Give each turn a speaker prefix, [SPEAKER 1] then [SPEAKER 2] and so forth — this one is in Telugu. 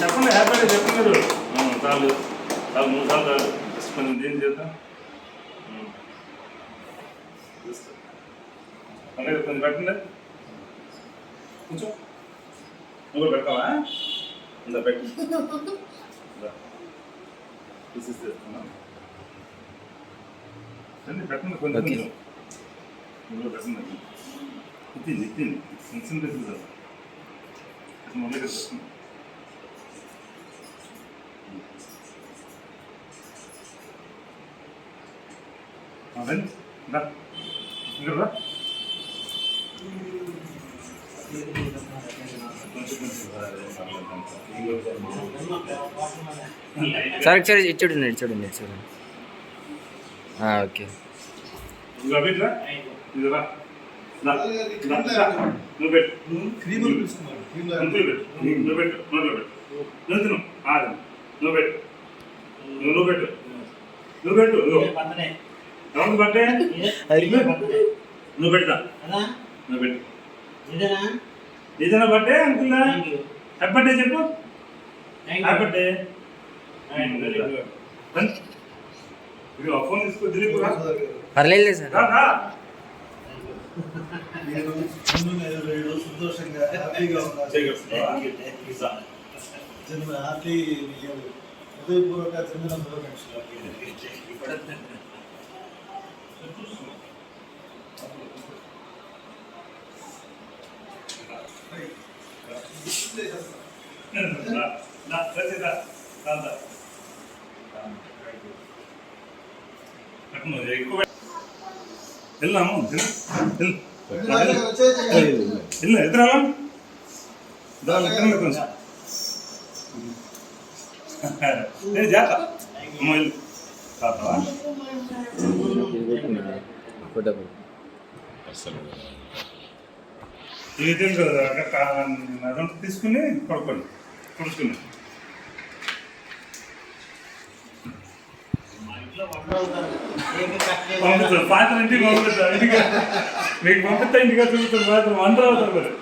[SPEAKER 1] చెప్పండి హ్యాపీగా చెప్పండి మీరు చాలు చాలు 3 సార్లు చాలు జస్ట్ కొంచెం ఏం చేద్దాం అలాగే కొంచెం పెట్టండి కొంచెం నువ్వు పెడతావా ఇందా పెట్టి తీసేస్తున్నాను పెట్టండి కొంచెం నువ్వు పెట్టండి ఇచ్చింది చిన్న పెట్టింది సార్ మొదలు పెట్టండి ఇంకా
[SPEAKER 2] సార్ ఒకసారి చూడండి చూడండి చూడండి ఓకే
[SPEAKER 1] నువ్వు పెట్టు నువ్వు పెట్టు నువ్వు పెట్టు నువ్వు పెట్టు నువ్వు పెట్టు ఎవరికి పట్టే నువ్వు పెడతా నువ్వు పెట్టు ఇదేనా బర్త్డే అనుకుందా హ్యాపీ బర్త్డే చెప్పు హ్యాపీ బర్త్డే ఫోన్ తీసుకో దిలీప్
[SPEAKER 2] పర్లేదు సార్
[SPEAKER 3] సంతోషంగా హ్యాపీగా హ్యాపీ హృదయపూర్వక జన్మదిన
[SPEAKER 1] వెళ్దాము ఎదురా జాత ఇది తెలుసు కదా అదంతా తీసుకుని కొడుకోండి కొడుకుని పంపిస్తాను పాత్ర ఇంటికి పంపిస్తాను ఇంటికి మీకు పంపిస్తా ఇంటిగా చూపుతాను పాత్ర వంటలు అవుతారు మరి